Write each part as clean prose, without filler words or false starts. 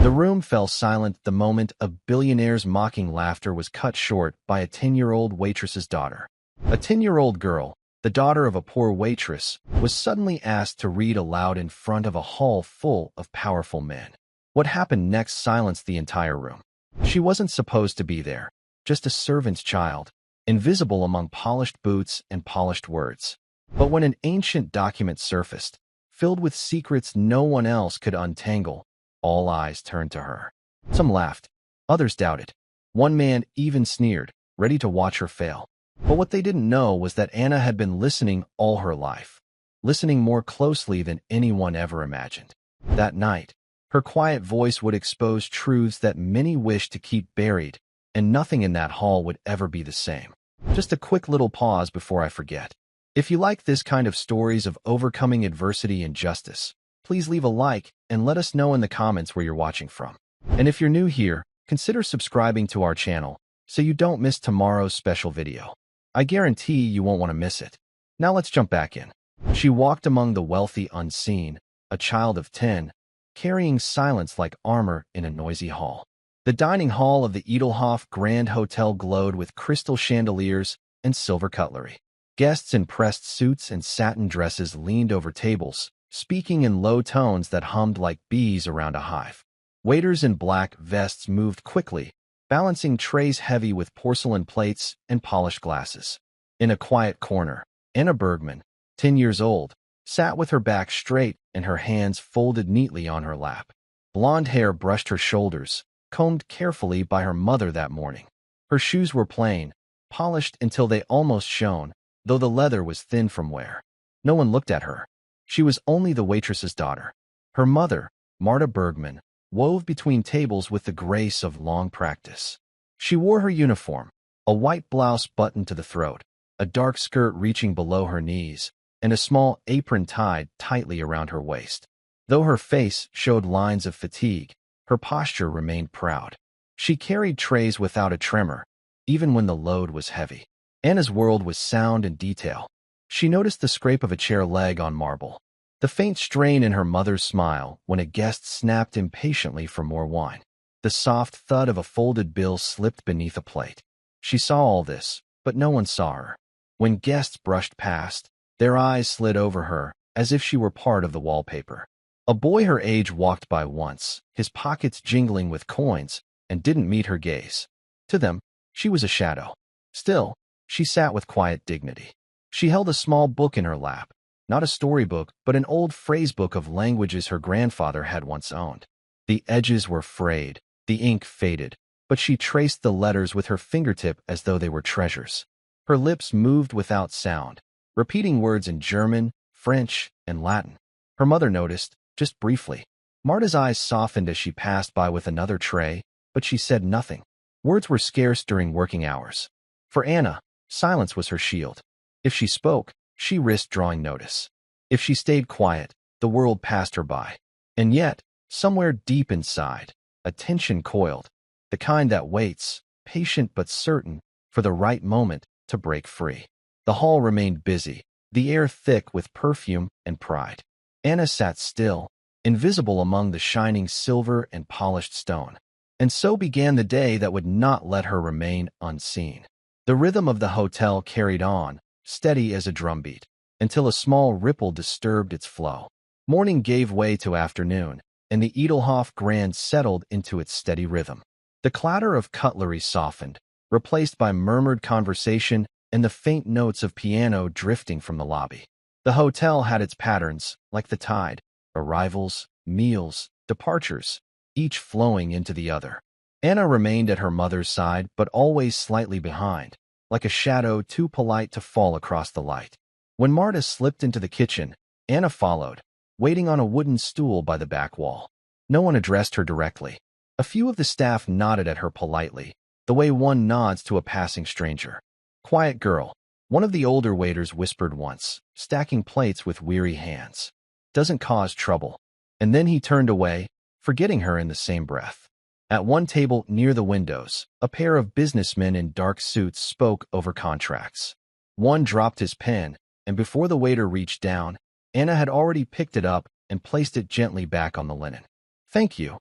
The room fell silent the moment a billionaire's mocking laughter was cut short by a 10-year-old waitress's daughter. A 10-year-old girl, the daughter of a poor waitress, was suddenly asked to read aloud in front of a hall full of powerful men. What happened next silenced the entire room. She wasn't supposed to be there, just a servant's child, invisible among polished boots and polished words. But when an ancient document surfaced, filled with secrets no one else could untangle, all eyes turned to her. Some laughed, others doubted. One man even sneered, ready to watch her fail. But what they didn't know was that Anna had been listening all her life, listening more closely than anyone ever imagined. That night, her quiet voice would expose truths that many wished to keep buried, and nothing in that hall would ever be the same. Just a quick little pause before I forget. If you like this kind of stories of overcoming adversity and justice, please leave a like and let us know in the comments where you're watching from. And if you're new here, consider subscribing to our channel so you don't miss tomorrow's special video. I guarantee you won't want to miss it. Now let's jump back in. She walked among the wealthy unseen, a child of 10, carrying silence like armor in a noisy hall. The dining hall of the Edelhoff Grand Hotel glowed with crystal chandeliers and silver cutlery. Guests in pressed suits and satin dresses leaned over tables, speaking in low tones that hummed like bees around a hive. Waiters in black vests moved quickly, balancing trays heavy with porcelain plates and polished glasses. In a quiet corner, Anna Bergman, 10 years old, sat with her back straight and her hands folded neatly on her lap. Blonde hair brushed her shoulders, combed carefully by her mother that morning. Her shoes were plain, polished until they almost shone, though the leather was thin from wear. No one looked at her. She was only the waitress's daughter. Her mother, Marta Bergman, wove between tables with the grace of long practice. She wore her uniform, a white blouse buttoned to the throat, a dark skirt reaching below her knees, and a small apron tied tightly around her waist. Though her face showed lines of fatigue, her posture remained proud. She carried trays without a tremor, even when the load was heavy. Anna's world was sound and detail. She noticed the scrape of a chair leg on marble, the faint strain in her mother's smile when a guest snapped impatiently for more wine, the soft thud of a folded bill slipped beneath a plate. She saw all this, but no one saw her. When guests brushed past, their eyes slid over her, as if she were part of the wallpaper. A boy her age walked by once, his pockets jingling with coins, and didn't meet her gaze. To them, she was a shadow. Still, she sat with quiet dignity. She held a small book in her lap, not a storybook, but an old phrasebook of languages her grandfather had once owned. The edges were frayed, the ink faded, but she traced the letters with her fingertip as though they were treasures. Her lips moved without sound, repeating words in German, French, and Latin. Her mother noticed, just briefly. Marta's eyes softened as she passed by with another tray, but she said nothing. Words were scarce during working hours. For Anna, silence was her shield. If she spoke, she risked drawing notice. If she stayed quiet, the world passed her by. And yet, somewhere deep inside, a tension coiled, the kind that waits, patient but certain, for the right moment to break free. The hall remained busy, the air thick with perfume and pride. Anna sat still, invisible among the shining silver and polished stone. And so began the day that would not let her remain unseen. The rhythm of the hotel carried on, steady as a drumbeat, until a small ripple disturbed its flow. Morning gave way to afternoon, and the Edelhoff Grand settled into its steady rhythm. The clatter of cutlery softened, replaced by murmured conversation and the faint notes of piano drifting from the lobby. The hotel had its patterns, like the tide, arrivals, meals, departures, each flowing into the other. Anna remained at her mother's side, but always slightly behind, like a shadow too polite to fall across the light. When Marta slipped into the kitchen, Anna followed, waiting on a wooden stool by the back wall. No one addressed her directly. A few of the staff nodded at her politely, the way one nods to a passing stranger. "Quiet girl," one of the older waiters whispered once, stacking plates with weary hands. "Doesn't cause trouble." And then he turned away, forgetting her in the same breath. At one table near the windows, a pair of businessmen in dark suits spoke over contracts. One dropped his pen, and before the waiter reached down, Anna had already picked it up and placed it gently back on the linen. "Thank you."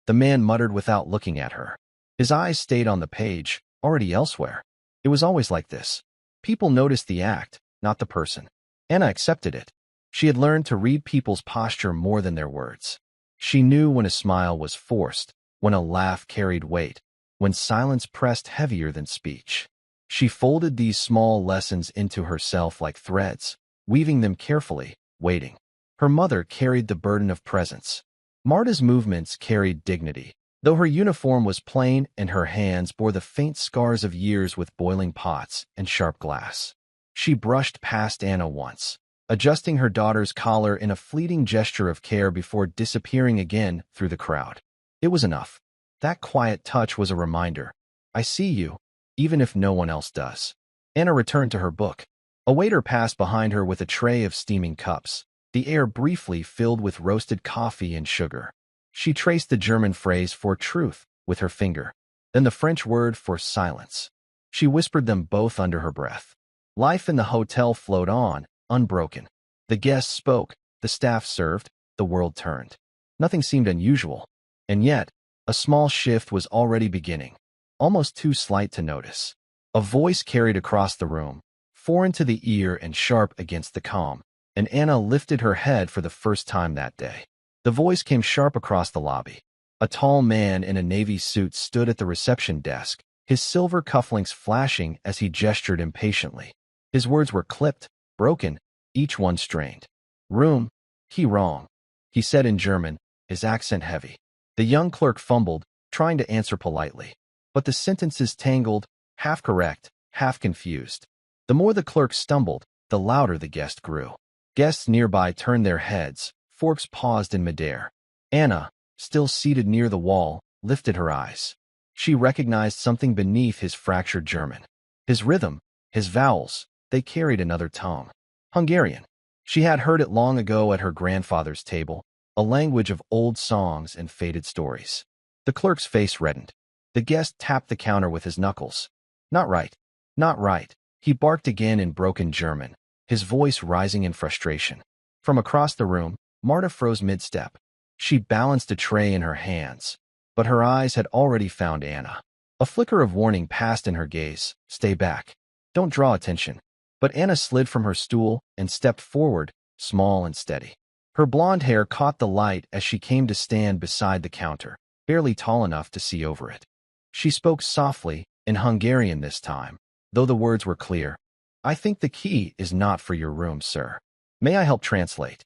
The man muttered without looking at her. His eyes stayed on the page, already elsewhere. It was always like this. People noticed the act, not the person. Anna accepted it. She had learned to read people's posture more than their words. She knew when a smile was forced, when a laugh carried weight, when silence pressed heavier than speech. She folded these small lessons into herself like threads, weaving them carefully, waiting. Her mother carried the burden of presence. Marta's movements carried dignity, though her uniform was plain and her hands bore the faint scars of years with boiling pots and sharp glass. She brushed past Anna once, adjusting her daughter's collar in a fleeting gesture of care before disappearing again through the crowd. It was enough. That quiet touch was a reminder. I see you, even if no one else does. Anna returned to her book. A waiter passed behind her with a tray of steaming cups, the air briefly filled with roasted coffee and sugar. She traced the German phrase for truth with her finger, then the French word for silence. She whispered them both under her breath. Life in the hotel flowed on, unbroken. The guests spoke, the staff served, the world turned. Nothing seemed unusual. And yet, a small shift was already beginning, almost too slight to notice. A voice carried across the room, foreign to the ear and sharp against the calm, and Anna lifted her head for the first time that day. The voice came sharp across the lobby. A tall man in a navy suit stood at the reception desk, his silver cufflinks flashing as he gestured impatiently. His words were clipped, broken, each one strained. Room, he wrong, he said in German, his accent heavy. The young clerk fumbled, trying to answer politely. But the sentences tangled, half correct, half confused. The more the clerk stumbled, the louder the guest grew. Guests nearby turned their heads, forks paused in midair. Anna, still seated near the wall, lifted her eyes. She recognized something beneath his fractured German. His rhythm, his vowels, they carried another tongue. Hungarian. She had heard it long ago at her grandfather's table, a language of old songs and faded stories. The clerk's face reddened. The guest tapped the counter with his knuckles. Not right. Not right. He barked again in broken German, his voice rising in frustration. From across the room, Marta froze mid-step. She balanced a tray in her hands, but her eyes had already found Anna. A flicker of warning passed in her gaze. Stay back. Don't draw attention. But Anna slid from her stool and stepped forward, small and steady. Her blonde hair caught the light as she came to stand beside the counter, barely tall enough to see over it. She spoke softly, in Hungarian this time, though the words were clear. I think the key is not for your room, sir. May I help translate?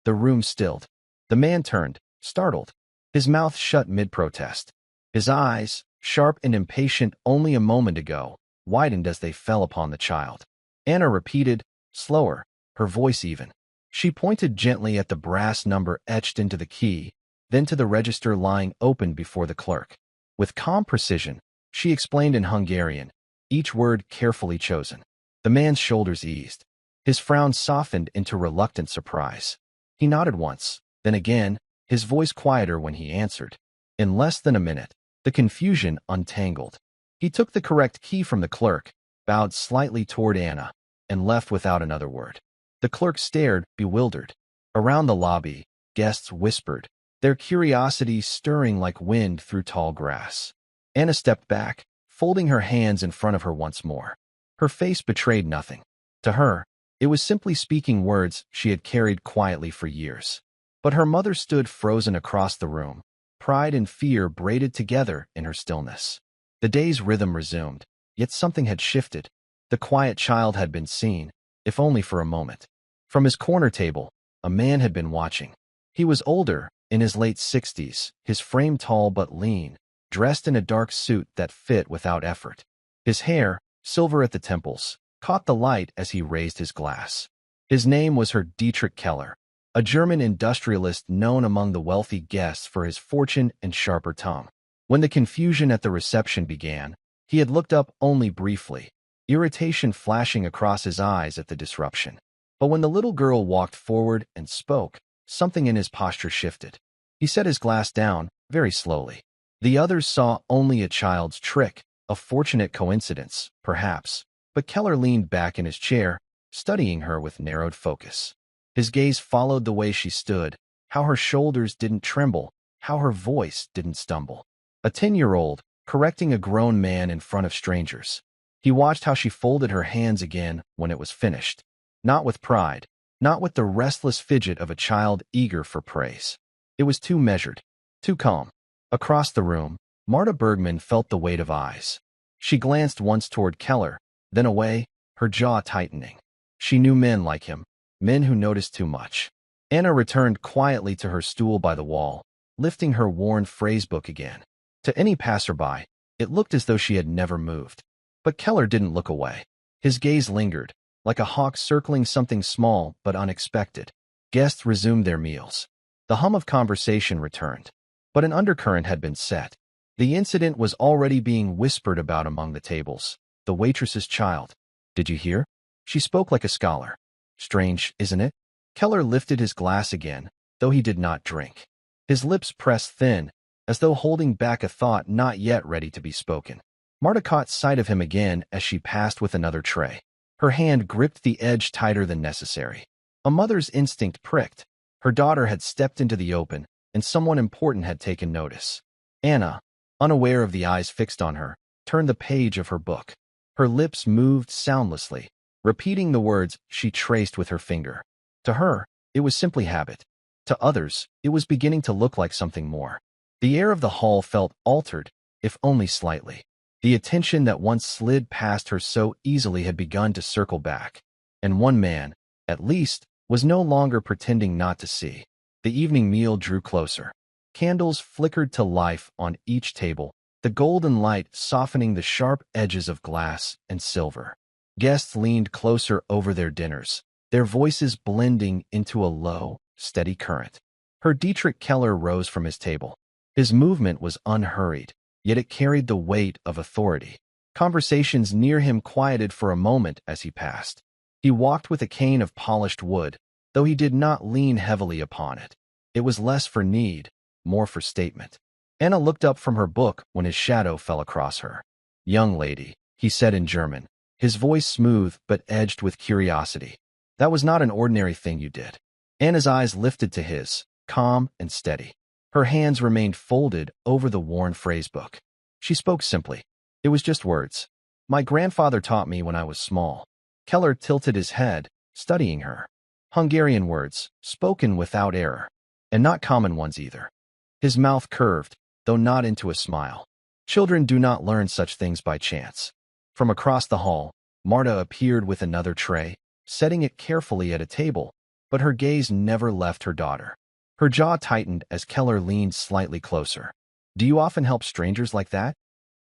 The room stilled. The man turned, startled. His mouth shut mid-protest. His eyes, sharp and impatient only a moment ago, widened as they fell upon the child. Anna repeated, slower, her voice even. She pointed gently at the brass number etched into the key, then to the register lying open before the clerk. With calm precision, she explained in Hungarian, each word carefully chosen. The man's shoulders eased. His frown softened into reluctant surprise. He nodded once, then again, his voice quieter when he answered. In less than a minute, the confusion untangled. He took the correct key from the clerk, bowed slightly toward Anna, and left without another word. The clerk stared, bewildered. Around the lobby, guests whispered, their curiosity stirring like wind through tall grass. Anna stepped back, folding her hands in front of her once more. Her face betrayed nothing. To her, it was simply speaking words she had carried quietly for years. But her mother stood frozen across the room, pride and fear braided together in her stillness. The day's rhythm resumed, yet something had shifted. The quiet child had been seen, if only for a moment. From his corner table, a man had been watching. He was older, in his late 60s, his frame tall but lean, dressed in a dark suit that fit without effort. His hair, silver at the temples, caught the light as he raised his glass. His name was Herr Dietrich Keller, a German industrialist known among the wealthy guests for his fortune and sharper tongue. When the confusion at the reception began, he had looked up only briefly, irritation flashing across his eyes at the disruption. But when the little girl walked forward and spoke, something in his posture shifted. He set his glass down, very slowly. The others saw only a child's trick, a fortunate coincidence, perhaps, but Keller leaned back in his chair, studying her with narrowed focus. His gaze followed the way she stood, how her shoulders didn't tremble, how her voice didn't stumble. A 10-year-old, correcting a grown man in front of strangers. He watched how she folded her hands again when it was finished. Not with pride, not with the restless fidget of a child eager for praise. It was too measured, too calm. Across the room, Marta Bergman felt the weight of eyes. She glanced once toward Keller, then away, her jaw tightening. She knew men like him, men who noticed too much. Anna returned quietly to her stool by the wall, lifting her worn phrasebook again. To any passerby, it looked as though she had never moved. But Keller didn't look away. His gaze lingered, like a hawk circling something small but unexpected. Guests resumed their meals. The hum of conversation returned. But an undercurrent had been set. The incident was already being whispered about among the tables. The waitress's child. Did you hear? She spoke like a scholar. Strange, isn't it? Keller lifted his glass again, though he did not drink. His lips pressed thin, as though holding back a thought not yet ready to be spoken. Marta caught sight of him again as she passed with another tray. Her hand gripped the edge tighter than necessary. A mother's instinct pricked. Her daughter had stepped into the open, and someone important had taken notice. Anna, unaware of the eyes fixed on her, turned the page of her book. Her lips moved soundlessly, repeating the words she traced with her finger. To her, it was simply habit. To others, it was beginning to look like something more. The air of the hall felt altered, if only slightly. The attention that once slid past her so easily had begun to circle back. And one man, at least, was no longer pretending not to see. The evening meal drew closer. Candles flickered to life on each table, the golden light softening the sharp edges of glass and silver. Guests leaned closer over their dinners, their voices blending into a low, steady current. Her Dietrich Keller rose from his table. His movement was unhurried, yet it carried the weight of authority. Conversations near him quieted for a moment as he passed. He walked with a cane of polished wood, though he did not lean heavily upon it. It was less for need, more for statement. Anna looked up from her book when his shadow fell across her. "Young lady," he said in German, his voice smooth but edged with curiosity. "That was not an ordinary thing you did." Anna's eyes lifted to his, calm and steady. Her hands remained folded over the worn phrasebook. She spoke simply. It was just words. "My grandfather taught me when I was small." Keller tilted his head, studying her. Hungarian words, spoken without error. And not common ones either. His mouth curved, though not into a smile. Children do not learn such things by chance. From across the hall, Marta appeared with another tray, setting it carefully at a table, but her gaze never left her daughter. Her jaw tightened as Keller leaned slightly closer. "Do you often help strangers like that?"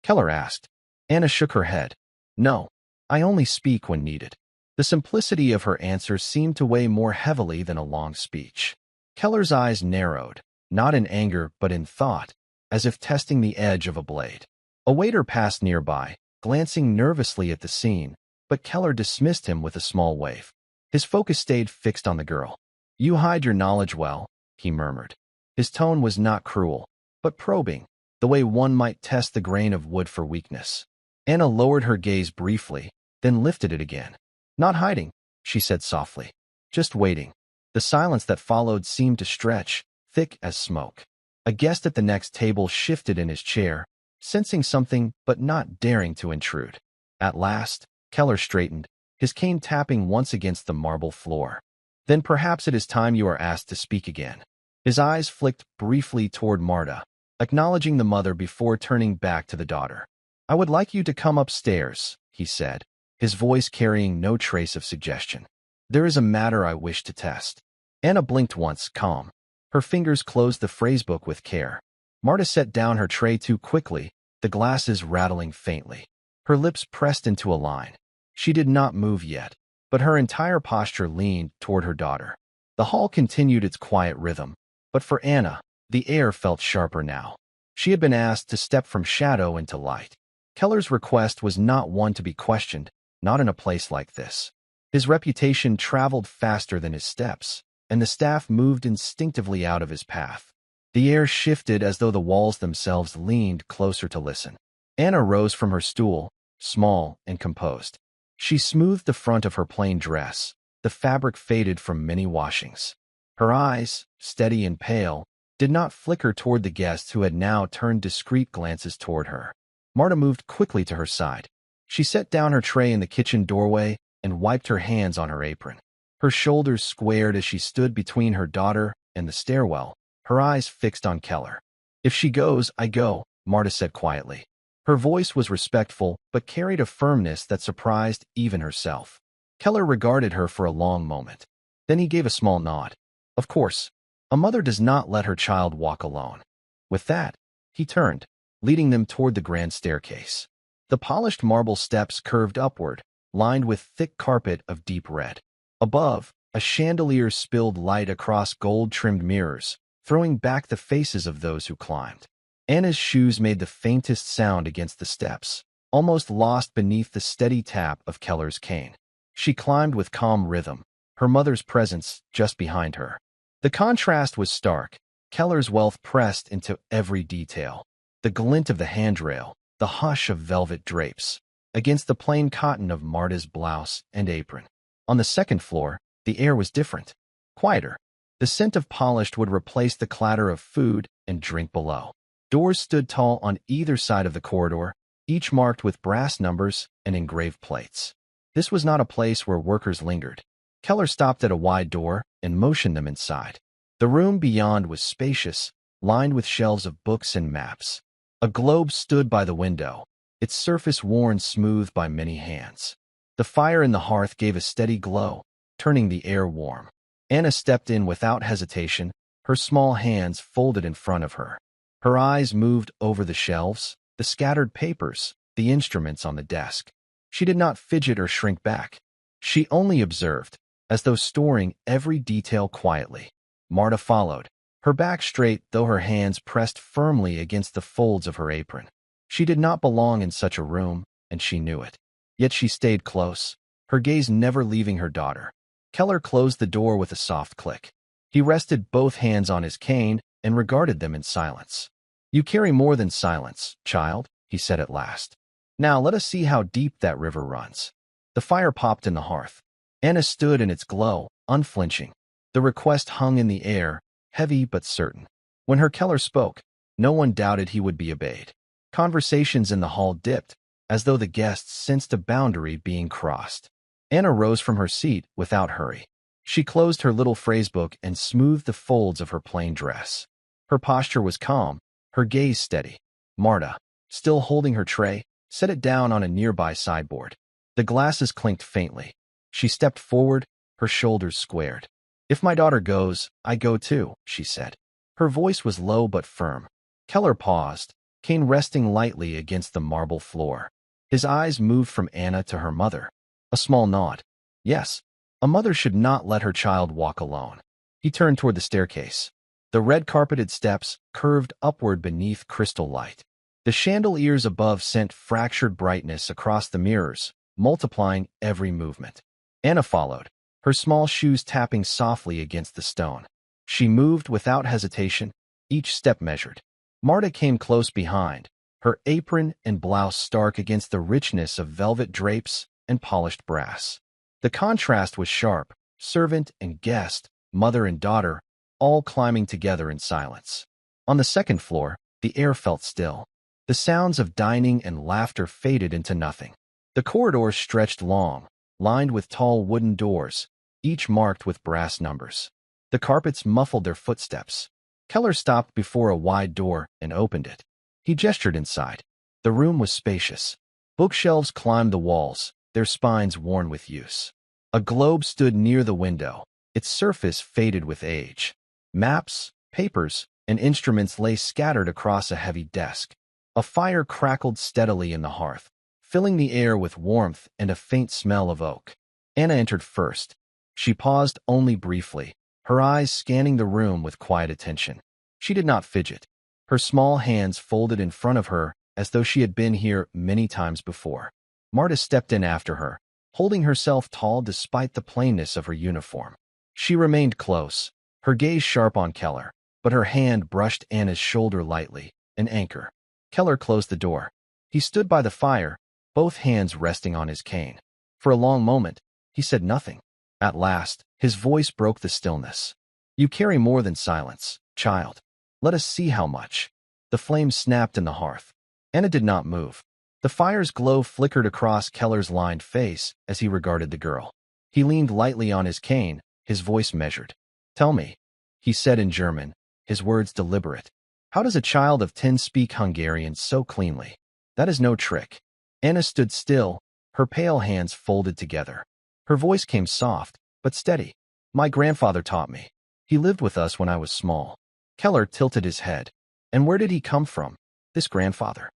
Keller asked. Anna shook her head. "No, I only speak when needed." The simplicity of her answer seemed to weigh more heavily than a long speech. Keller's eyes narrowed, not in anger but in thought, as if testing the edge of a blade. A waiter passed nearby, glancing nervously at the scene, but Keller dismissed him with a small wave. His focus stayed fixed on the girl. "You hide your knowledge well," he murmured. His tone was not cruel, but probing, the way one might test the grain of wood for weakness. Anna lowered her gaze briefly, then lifted it again. "Not hiding," she said softly. "Just waiting." The silence that followed seemed to stretch, thick as smoke. A guest at the next table shifted in his chair, sensing something but not daring to intrude. At last, Keller straightened, his cane tapping once against the marble floor. "Then perhaps it is time you are asked to speak again." His eyes flicked briefly toward Marta, acknowledging the mother before turning back to the daughter. "I would like you to come upstairs," he said, his voice carrying no trace of suggestion. "There is a matter I wish to test." Anna blinked once, calm. Her fingers closed the phrasebook with care. Marta set down her tray too quickly, the glasses rattling faintly. Her lips pressed into a line. She did not move yet, but her entire posture leaned toward her daughter. The hall continued its quiet rhythm, but for Anna, the air felt sharper now. She had been asked to step from shadow into light. Keller's request was not one to be questioned, not in a place like this. His reputation traveled faster than his steps, and the staff moved instinctively out of his path. The air shifted as though the walls themselves leaned closer to listen. Anna rose from her stool, small and composed. She smoothed the front of her plain dress, the fabric faded from many washings. Her eyes, steady and pale, did not flicker toward the guests who had now turned discreet glances toward her. Marta moved quickly to her side. She set down her tray in the kitchen doorway and wiped her hands on her apron. Her shoulders squared as she stood between her daughter and the stairwell, her eyes fixed on Keller. "If she goes, I go," Marta said quietly. Her voice was respectful but carried a firmness that surprised even herself. Keller regarded her for a long moment. Then he gave a small nod. "Of course. A mother does not let her child walk alone." With that, he turned, leading them toward the grand staircase. The polished marble steps curved upward, lined with thick carpet of deep red. Above, a chandelier spilled light across gold-trimmed mirrors, throwing back the faces of those who climbed. Anna's shoes made the faintest sound against the steps, almost lost beneath the steady tap of Keller's cane. She climbed with calm rhythm, her mother's presence just behind her. The contrast was stark. Keller's wealth pressed into every detail. The glint of the handrail, the hush of velvet drapes, against the plain cotton of Marta's blouse and apron. On the second floor, the air was different, quieter. The scent of polished wood replaced the clatter of food and drink below. Doors stood tall on either side of the corridor, each marked with brass numbers and engraved plates. This was not a place where workers lingered. Keller stopped at a wide door and motioned them inside. The room beyond was spacious, lined with shelves of books and maps. A globe stood by the window, its surface worn smooth by many hands. The fire in the hearth gave a steady glow, turning the air warm. Anna stepped in without hesitation, her small hands folded in front of her. Her eyes moved over the shelves, the scattered papers, the instruments on the desk. She did not fidget or shrink back. She only observed, as though storing every detail quietly. Marta followed, her back straight though her hands pressed firmly against the folds of her apron. She did not belong in such a room, and she knew it. Yet she stayed close, her gaze never leaving her daughter. Keller closed the door with a soft click. He rested both hands on his cane and regarded them in silence. "You carry more than silence, child," he said at last. "Now let us see how deep that river runs." The fire popped in the hearth. Anna stood in its glow, unflinching. The request hung in the air, heavy but certain. When her Keller spoke, no one doubted he would be obeyed. Conversations in the hall dipped, as though the guests sensed a boundary being crossed. Anna rose from her seat without hurry. She closed her little phrasebook and smoothed the folds of her plain dress. Her posture was calm, her gaze steady. Marta, still holding her tray, set it down on a nearby sideboard. The glasses clinked faintly. She stepped forward, her shoulders squared. "If my daughter goes, I go too," she said. Her voice was low but firm. Keller paused, cane resting lightly against the marble floor. His eyes moved from Anna to her mother. A small nod. Yes, a mother should not let her child walk alone. He turned toward the staircase. The red-carpeted steps curved upward beneath crystal light. The chandeliers above sent fractured brightness across the mirrors, multiplying every movement. Anna followed, her small shoes tapping softly against the stone. She moved without hesitation, each step measured. Marta came close behind, her apron and blouse stark against the richness of velvet drapes and polished brass. The contrast was sharp, servant and guest, mother and daughter, all climbing together in silence. On the second floor, the air felt still. The sounds of dining and laughter faded into nothing. The corridors stretched long, lined with tall wooden doors, each marked with brass numbers. The carpets muffled their footsteps. Keller stopped before a wide door and opened it. He gestured inside. The room was spacious. Bookshelves climbed the walls, their spines worn with use. A globe stood near the window, its surface faded with age. Maps, papers, and instruments lay scattered across a heavy desk. A fire crackled steadily in the hearth, filling the air with warmth and a faint smell of oak. Anna entered first. She paused only briefly, her eyes scanning the room with quiet attention. She did not fidget, her small hands folded in front of her as though she had been here many times before. Marta stepped in after her, holding herself tall despite the plainness of her uniform. She remained close, her gaze sharp on Keller, but her hand brushed Anna's shoulder lightly, an anchor. Keller closed the door. He stood by the fire, both hands resting on his cane. For a long moment, he said nothing. At last, his voice broke the stillness. "You carry more than silence, child." Let us see how much. The flame snapped in the hearth. Anna did not move. The fire's glow flickered across Keller's lined face as he regarded the girl. He leaned lightly on his cane, his voice measured. Tell me, he said in German, his words deliberate. How does a child of 10 speak Hungarian so cleanly? That is no trick. Anna stood still, her pale hands folded together. Her voice came soft, but steady. My grandfather taught me. He lived with us when I was small. Keller tilted his head. And where did he come from, this grandfather?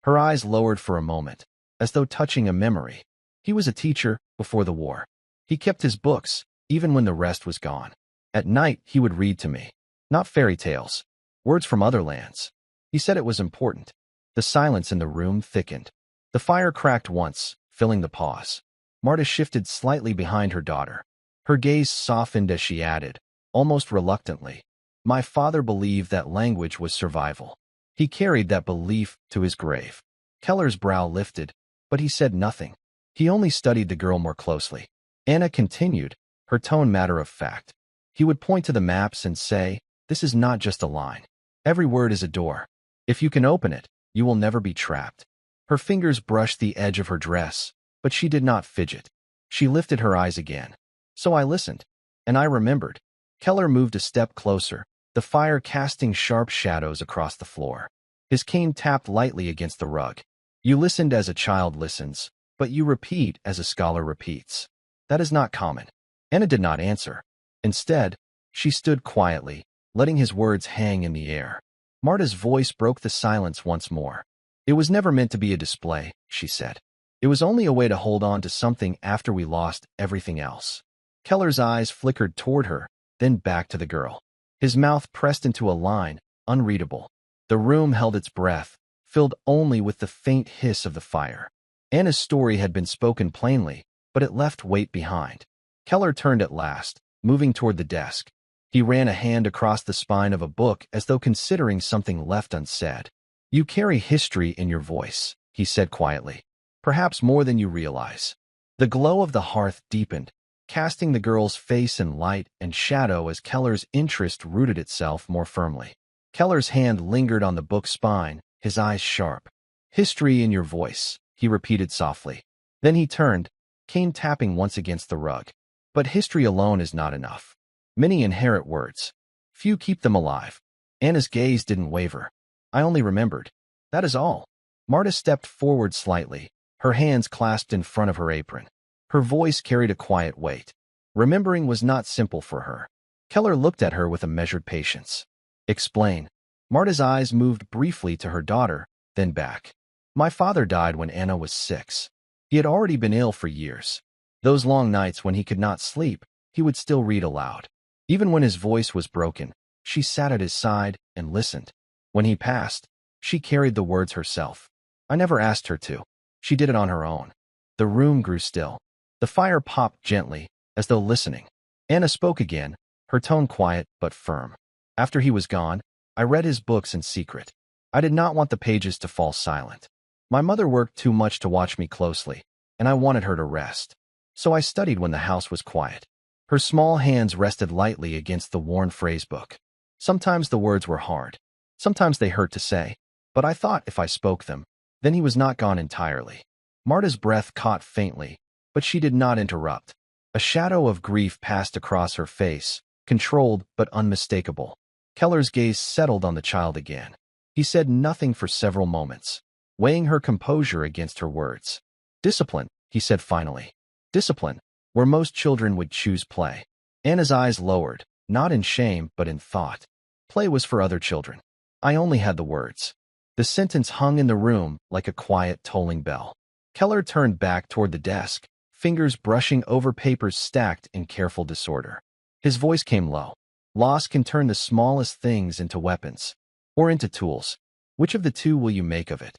Her eyes lowered for a moment, as though touching a memory. He was a teacher before the war. He kept his books, even when the rest was gone. At night, he would read to me. Not fairy tales. Words from other lands. He said it was important. The silence in the room thickened. The fire cracked once, filling the pause. Marta shifted slightly behind her daughter. Her gaze softened as she added, almost reluctantly, my father believed that language was survival. He carried that belief to his grave. Keller's brow lifted, but he said nothing. He only studied the girl more closely. Anna continued, her tone matter of fact. He would point to the maps and say, this is not just a line. Every word is a door. If you can open it, you will never be trapped. Her fingers brushed the edge of her dress, but she did not fidget. She lifted her eyes again. So I listened, and I remembered. Keller moved a step closer, the fire casting sharp shadows across the floor. His cane tapped lightly against the rug. You listened as a child listens, but you repeat as a scholar repeats. That is not common. Anna did not answer. Instead, she stood quietly, letting his words hang in the air. Marta's voice broke the silence once more. It was never meant to be a display, she said. It was only a way to hold on to something after we lost everything else. Keller's eyes flickered toward her, then back to the girl. His mouth pressed into a line, unreadable. The room held its breath, filled only with the faint hiss of the fire. Anna's story had been spoken plainly, but it left weight behind. Keller turned at last, moving toward the desk. He ran a hand across the spine of a book as though considering something left unsaid. You carry history in your voice, he said quietly. Perhaps more than you realize. The glow of the hearth deepened, casting the girl's face in light and shadow as Keller's interest rooted itself more firmly. Keller's hand lingered on the book's spine, his eyes sharp. History in your voice, he repeated softly. Then he turned, cane tapping once against the rug. But history alone is not enough. Many inherit words. Few keep them alive. Anna's gaze didn't waver. I only remembered. That is all. Marta stepped forward slightly, her hands clasped in front of her apron. Her voice carried a quiet weight. Remembering was not simple for her. Keller looked at her with a measured patience. Explain. Marta's eyes moved briefly to her daughter, then back. My father died when Anna was 6. He had already been ill for years. Those long nights when he could not sleep, he would still read aloud. Even when his voice was broken, she sat at his side and listened. When he passed, she carried the words herself. I never asked her to. She did it on her own. The room grew still. The fire popped gently, as though listening. Anna spoke again, her tone quiet but firm. After he was gone, I read his books in secret. I did not want the pages to fall silent. My mother worked too much to watch me closely, and I wanted her to rest. So I studied when the house was quiet. Her small hands rested lightly against the worn phrasebook. Sometimes the words were hard. Sometimes they hurt to say. But I thought if I spoke them, then he was not gone entirely. Marta's breath caught faintly, but she did not interrupt. A shadow of grief passed across her face, controlled but unmistakable. Keller's gaze settled on the child again. He said nothing for several moments, weighing her composure against her words. Discipline, he said finally. Discipline, where most children would choose play. Anna's eyes lowered, not in shame but in thought. Play was for other children. I only had the words. The sentence hung in the room like a quiet tolling bell. Keller turned back toward the desk, fingers brushing over papers stacked in careful disorder. His voice came low. Loss can turn the smallest things into weapons, or into tools. Which of the two will you make of it?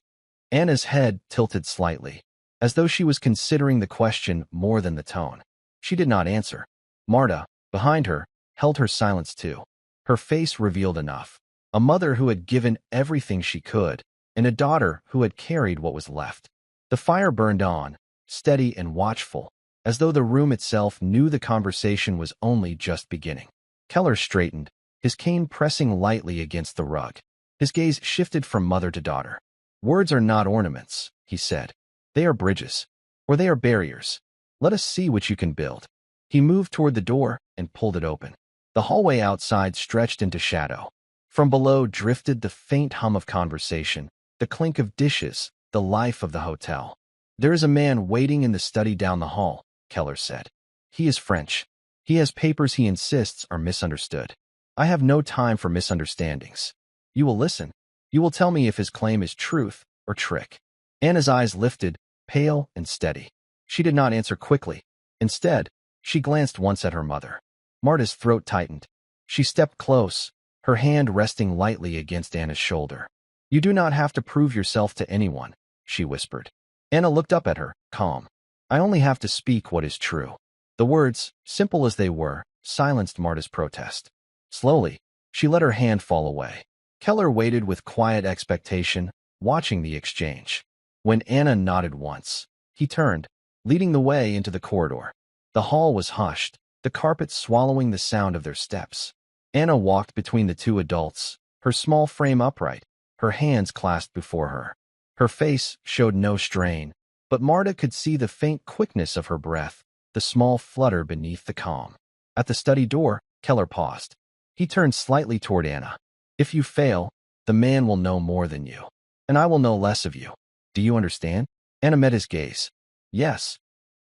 Anna's head tilted slightly, as though she was considering the question more than the tone. She did not answer. Marta, behind her, held her silence too. Her face revealed enough. A mother who had given everything she could, and a daughter who had carried what was left. The fire burned on, steady and watchful, as though the room itself knew the conversation was only just beginning. Keller straightened, his cane pressing lightly against the rug. His gaze shifted from mother to daughter. "Words are not ornaments," he said. "They are bridges, or they are barriers. Let us see what you can build." He moved toward the door and pulled it open. The hallway outside stretched into shadow. From below drifted the faint hum of conversation, the clink of dishes, the life of the hotel. "There is a man waiting in the study down the hall," Keller said. "He is French. He has papers he insists are misunderstood. I have no time for misunderstandings. You will listen. You will tell me if his claim is truth or trick." Anna's eyes lifted, pale and steady. She did not answer quickly. Instead, she glanced once at her mother. Marta's throat tightened. She stepped close, her hand resting lightly against Anna's shoulder. "You do not have to prove yourself to anyone," she whispered. Anna looked up at her, calm. "I only have to speak what is true." The words, simple as they were, silenced Marta's protest. Slowly, she let her hand fall away. Keller waited with quiet expectation, watching the exchange. When Anna nodded once, he turned, leading the way into the corridor. The hall was hushed, the carpet swallowing the sound of their steps. Anna walked between the two adults, her small frame upright, her hands clasped before her. Her face showed no strain, but Marta could see the faint quickness of her breath, the small flutter beneath the calm. At the study door, Keller paused. He turned slightly toward Anna. "If you fail, the man will know more than you, and I will know less of you. Do you understand?" Anna met his gaze. "Yes."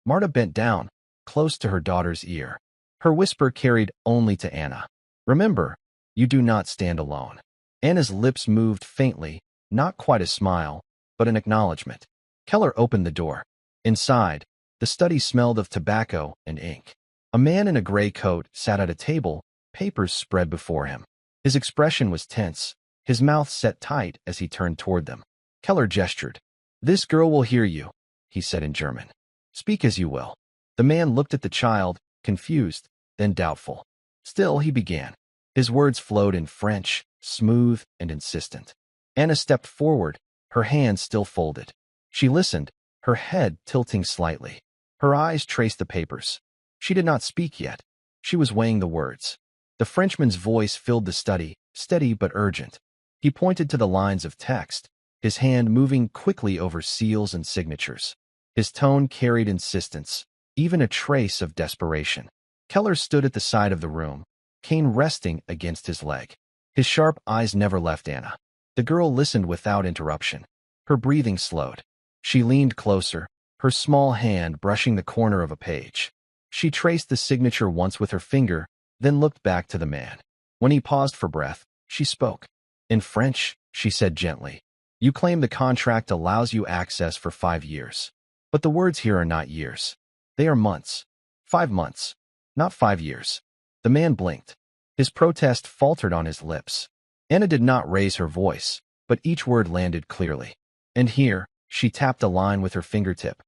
Marta bent down, close to her daughter's ear. Her whisper carried only to Anna. "Remember, you do not stand alone." Anna's lips moved faintly, not quite a smile, but an acknowledgement. Keller opened the door. Inside, the study smelled of tobacco and ink. A man in a gray coat sat at a table, papers spread before him. His expression was tense, his mouth set tight as he turned toward them. Keller gestured. "This girl will hear you," he said in German. "Speak as you will." The man looked at the child, confused, then doubtful. Still, he began. His words flowed in French, smooth and insistent. Anna stepped forward, her hands still folded. She listened, her head tilting slightly. Her eyes traced the papers. She did not speak yet. She was weighing the words. The Frenchman's voice filled the study, steady but urgent. He pointed to the lines of text, his hand moving quickly over seals and signatures. His tone carried insistence, even a trace of desperation. Keller stood at the side of the room, cane resting against his leg. His sharp eyes never left Anna. The girl listened without interruption. Her breathing slowed. She leaned closer, her small hand brushing the corner of a page. She traced the signature once with her finger, then looked back to the man. When he paused for breath, she spoke. In French, she said gently, "You claim the contract allows you access for 5 years. But the words here are not years. They are months. 5 months. Not 5 years." The man blinked. His protest faltered on his lips. Anna did not raise her voice, but each word landed clearly. "And here," she tapped a line with her fingertip.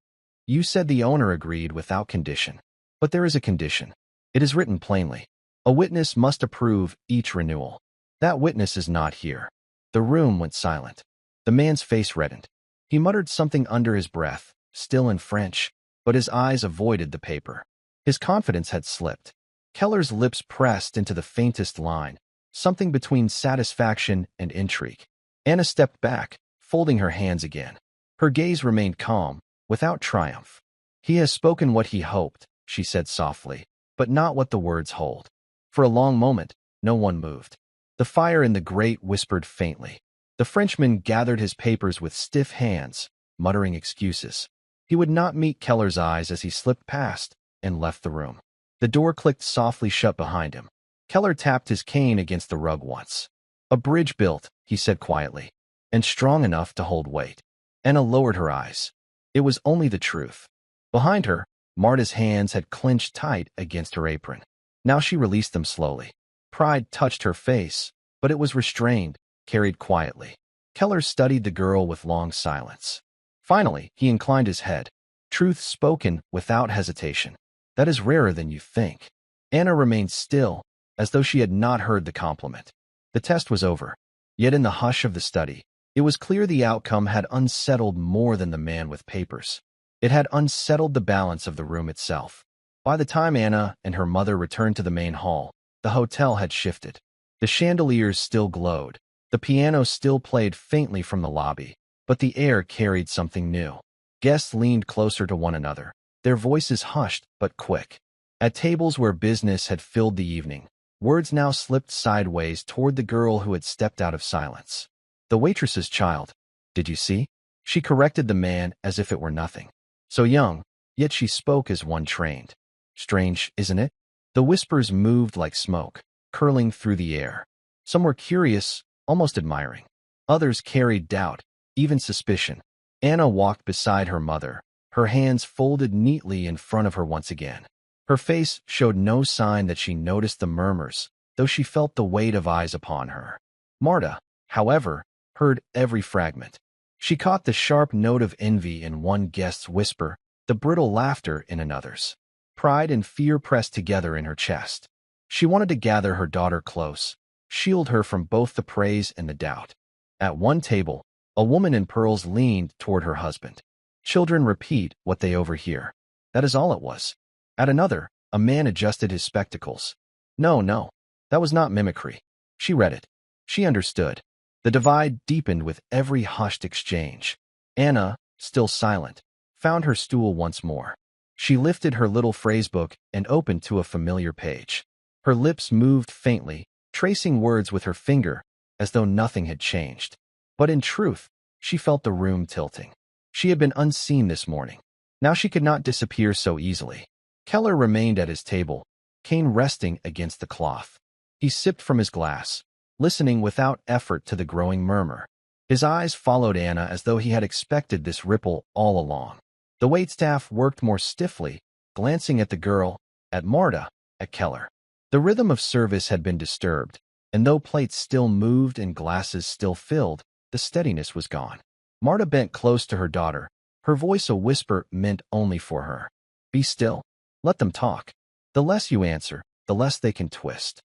"You said the owner agreed without condition. But there is a condition. It is written plainly. A witness must approve each renewal. That witness is not here." The room went silent. The man's face reddened. He muttered something under his breath, still in French, but his eyes avoided the paper. His confidence had slipped. Keller's lips pressed into the faintest line, something between satisfaction and intrigue. Anna stepped back, folding her hands again. Her gaze remained calm, without triumph. "He has spoken what he hoped," she said softly, "but not what the words hold." For a long moment, no one moved. The fire in the grate whispered faintly. The Frenchman gathered his papers with stiff hands, muttering excuses. He would not meet Keller's eyes as he slipped past and left the room. The door clicked softly shut behind him. Keller tapped his cane against the rug once. "A bridge built," he said quietly, "and strong enough to hold weight." Anna lowered her eyes. It was only the truth. Behind her, Marta's hands had clenched tight against her apron. Now she released them slowly. Pride touched her face, but it was restrained, carried quietly. Keller studied the girl with long silence. Finally, he inclined his head. Truth spoken without hesitation. "That is rarer than you think." Anna remained still, as though she had not heard the compliment. The test was over. Yet in the hush of the study, it was clear the outcome had unsettled more than the man with papers. It had unsettled the balance of the room itself. By the time Anna and her mother returned to the main hall, the hotel had shifted. The chandeliers still glowed. The piano still played faintly from the lobby, but the air carried something new. Guests leaned closer to one another, their voices hushed but quick. At tables where business had filled the evening, words now slipped sideways toward the girl who had stepped out of silence. The waitress's child. Did you see? She corrected the man as if it were nothing. So young, yet she spoke as one trained. Strange, isn't it? The whispers moved like smoke, curling through the air. Some were curious, almost admiring. Others carried doubt, even suspicion. Anna walked beside her mother, her hands folded neatly in front of her once again. Her face showed no sign that she noticed the murmurs, though she felt the weight of eyes upon her. Marta, however, heard every fragment. She caught the sharp note of envy in one guest's whisper, the brittle laughter in another's. Pride and fear pressed together in her chest. She wanted to gather her daughter close, shield her from both the praise and the doubt. At one table, a woman in pearls leaned toward her husband. Children repeat what they overhear. That is all it was. At another, a man adjusted his spectacles. No, that was not mimicry. She read it. She understood. The divide deepened with every hushed exchange. Anna, still silent, found her stool once more. She lifted her little phrasebook and opened to a familiar page. Her lips moved faintly, tracing words with her finger, as though nothing had changed. But in truth, she felt the room tilting. She had been unseen this morning. Now she could not disappear so easily. Keller remained at his table, cane resting against the cloth. He sipped from his glass, listening without effort to the growing murmur. His eyes followed Anna as though he had expected this ripple all along. The waitstaff worked more stiffly, glancing at the girl, at Marta, at Keller. The rhythm of service had been disturbed, and though plates still moved and glasses still filled, the steadiness was gone. Marta bent close to her daughter, her voice a whisper meant only for her. Be still. Let them talk. The less you answer, the less they can twist.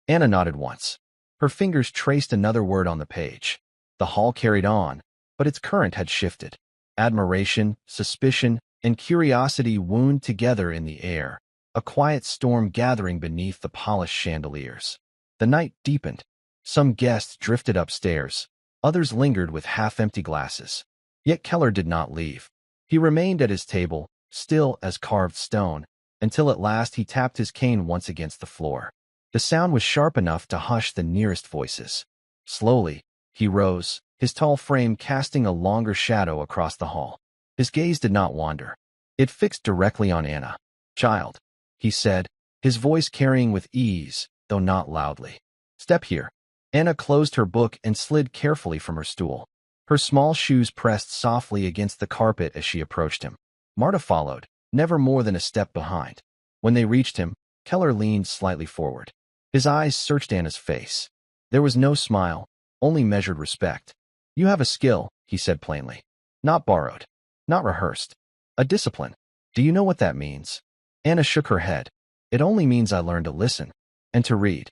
Anna nodded once. Her fingers traced another word on the page. The hall carried on, but its current had shifted. Admiration, suspicion, and curiosity wound together in the air, a quiet storm gathering beneath the polished chandeliers. The night deepened. Some guests drifted upstairs. Others lingered with half-empty glasses. Yet Keller did not leave. He remained at his table, still as carved stone, until at last he tapped his cane once against the floor. The sound was sharp enough to hush the nearest voices. Slowly, he rose, his tall frame casting a longer shadow across the hall. His gaze did not wander. It fixed directly on Anna. Child, he said, his voice carrying with ease, though not loudly. Step here. Anna closed her book and slid carefully from her stool. Her small shoes pressed softly against the carpet as she approached him. Marta followed, never more than a step behind. When they reached him, Keller leaned slightly forward. His eyes searched Anna's face. There was no smile, only measured respect. You have a skill, he said plainly. Not borrowed. Not rehearsed. A discipline. Do you know what that means? Anna shook her head. It only means I learned to listen. And to read.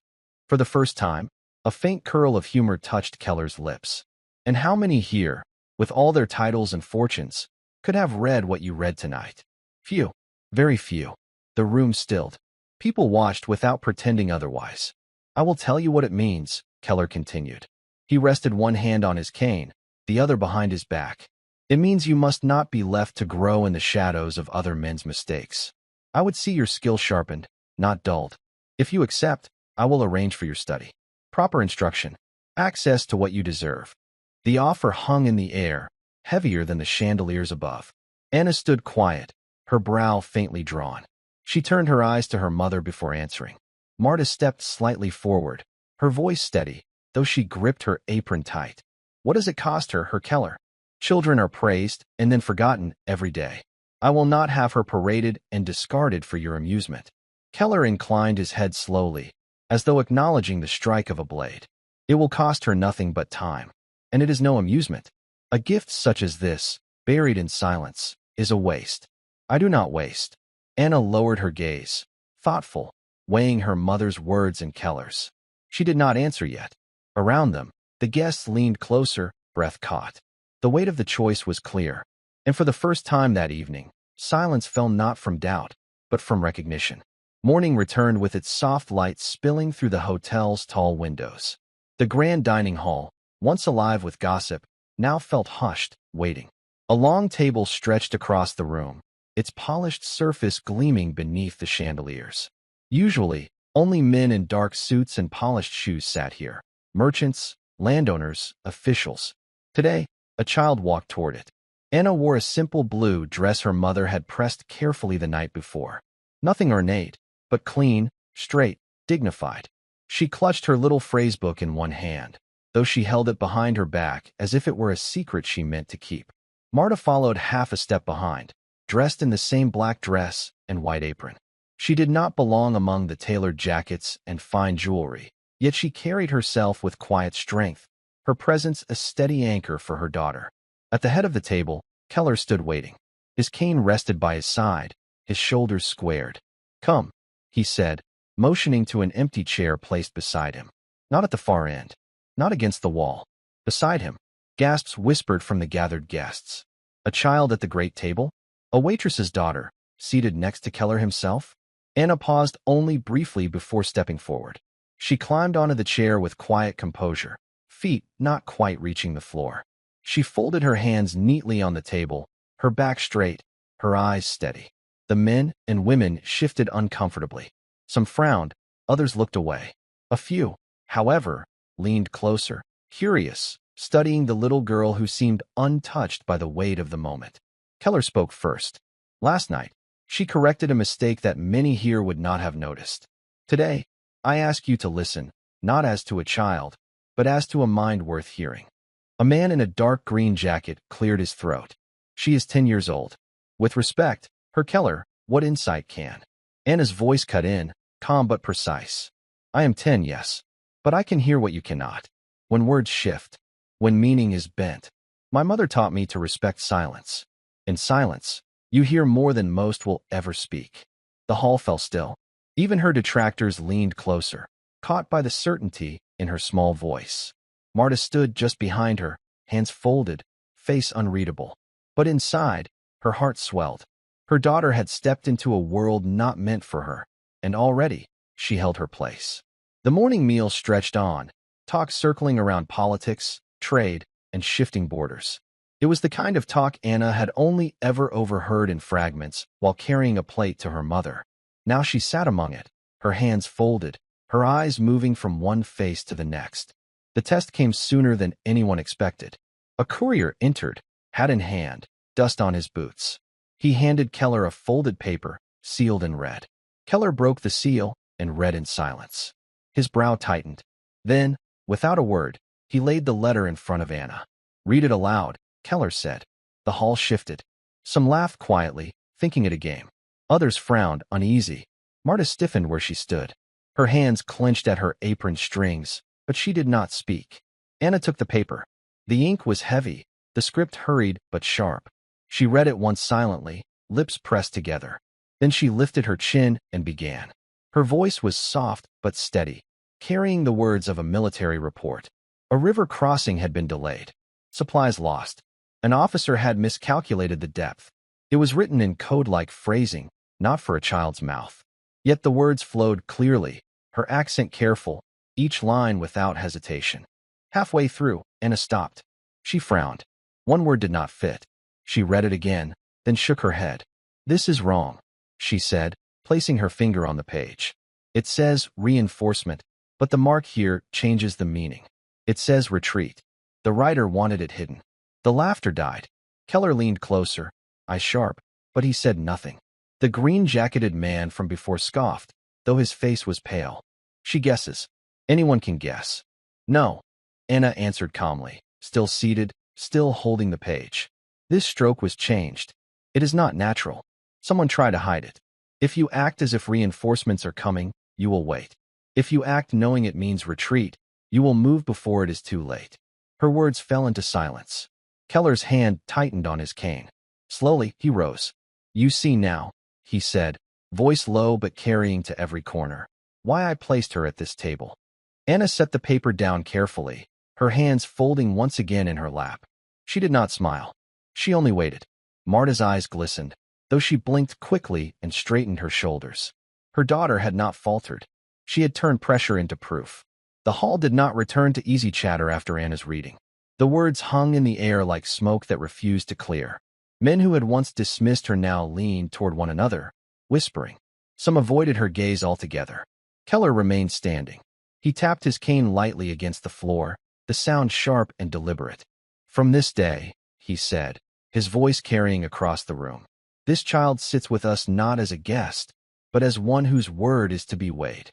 For the first time, a faint curl of humor touched Keller's lips. And how many here, with all their titles and fortunes, could have read what you read tonight? Few. Very few. The room stilled. People watched without pretending otherwise. I will tell you what it means, Keller continued. He rested one hand on his cane, the other behind his back. It means you must not be left to grow in the shadows of other men's mistakes. I would see your skill sharpened, not dulled. If you accept, I will arrange for your study. Proper instruction. Access to what you deserve. The offer hung in the air, heavier than the chandeliers above. Anna stood quiet, her brow faintly drawn. She turned her eyes to her mother before answering. Marta stepped slightly forward, her voice steady, though she gripped her apron tight. What does it cost her, Keller? Children are praised and then forgotten every day. I will not have her paraded and discarded for your amusement. Keller inclined his head slowly, as though acknowledging the strike of a blade. It will cost her nothing but time. And it is no amusement. A gift such as this, buried in silence, is a waste. I do not waste. Anna lowered her gaze, thoughtful, weighing her mother's words and Keller's. She did not answer yet. Around them, the guests leaned closer, breath caught. The weight of the choice was clear, and for the first time that evening, silence fell not from doubt, but from recognition. Morning returned with its soft light spilling through the hotel's tall windows. The grand dining hall, once alive with gossip, now felt hushed, waiting. A long table stretched across the room, its polished surface gleaming beneath the chandeliers. Usually, only men in dark suits and polished shoes sat here. Merchants, landowners, officials. Today, a child walked toward it. Anna wore a simple blue dress her mother had pressed carefully the night before. Nothing ornate, but clean, straight, dignified. She clutched her little phrase book in one hand, though she held it behind her back as if it were a secret she meant to keep. Marta followed half a step behind, dressed in the same black dress and white apron. She did not belong among the tailored jackets and fine jewelry, yet she carried herself with quiet strength, her presence a steady anchor for her daughter. At the head of the table, Keller stood waiting. His cane rested by his side, his shoulders squared. "Come," he said, motioning to an empty chair placed beside him. Not at the far end, not against the wall. Beside him, gasps whispered from the gathered guests. A child at the great table? A waitress's daughter, seated next to Keller himself? Anna paused only briefly before stepping forward. She climbed onto the chair with quiet composure, feet not quite reaching the floor. She folded her hands neatly on the table, her back straight, her eyes steady. The men and women shifted uncomfortably. Some frowned, others looked away. A few, however, leaned closer, curious, studying the little girl who seemed untouched by the weight of the moment. Keller spoke first. Last night, she corrected a mistake that many here would not have noticed. Today, I ask you to listen, not as to a child, but as to a mind worth hearing. A man in a dark green jacket cleared his throat. She is 10 years old. With respect, Herr Keller, what insight can? Anna's voice cut in, calm but precise. I am 10, yes, but I can hear what you cannot. When words shift, when meaning is bent. My mother taught me to respect silence. In silence, you hear more than most will ever speak. The hall fell still. Even her detractors leaned closer, caught by the certainty in her small voice. Marta stood just behind her, hands folded, face unreadable. But inside, her heart swelled. Her daughter had stepped into a world not meant for her, and already she held her place. The morning meal stretched on, talk circling around politics, trade, and shifting borders. It was the kind of talk Anna had only ever overheard in fragments while carrying a plate to her mother. Now she sat among it, her hands folded, her eyes moving from one face to the next. The test came sooner than anyone expected. A courier entered, hat in hand, dust on his boots. He handed Keller a folded paper, sealed and read. Keller broke the seal and read in silence. His brow tightened. Then, without a word, he laid the letter in front of Anna. Read it aloud, Keller said. The hall shifted. Some laughed quietly, thinking it a game. Others frowned, uneasy. Marta stiffened where she stood. Her hands clenched at her apron strings, but she did not speak. Anna took the paper. The ink was heavy, the script hurried but sharp. She read it once silently, lips pressed together. Then she lifted her chin and began. Her voice was soft but steady, carrying the words of a military report. A river crossing had been delayed. Supplies lost. An officer had miscalculated the depth. It was written in code-like phrasing, not for a child's mouth. Yet the words flowed clearly, her accent careful, each line without hesitation. Halfway through, Anna stopped. She frowned. One word did not fit. She read it again, then shook her head. This is wrong, she said, placing her finger on the page. It says reinforcement, but the mark here changes the meaning. It says retreat. The writer wanted it hidden. The laughter died. Keller leaned closer, eyes sharp, but he said nothing. The green-jacketed man from before scoffed, though his face was pale. She guesses. Anyone can guess. No, Anna answered calmly, still seated, still holding the page. This stroke was changed. It is not natural. Someone tried to hide it. If you act as if reinforcements are coming, you will wait. If you act knowing it means retreat, you will move before it is too late. Her words fell into silence. Keller's hand tightened on his cane. Slowly, he rose. You see now, he said, voice low but carrying to every corner, why I placed her at this table. Anna set the paper down carefully, her hands folding once again in her lap. She did not smile. She only waited. Marta's eyes glistened, though she blinked quickly and straightened her shoulders. Her daughter had not faltered. She had turned pressure into proof. The hall did not return to easy chatter after Anna's reading. The words hung in the air like smoke that refused to clear. Men who had once dismissed her now leaned toward one another, whispering. Some avoided her gaze altogether. Keller remained standing. He tapped his cane lightly against the floor, the sound sharp and deliberate. "From this day," he said, his voice carrying across the room, "this child sits with us not as a guest, but as one whose word is to be weighed."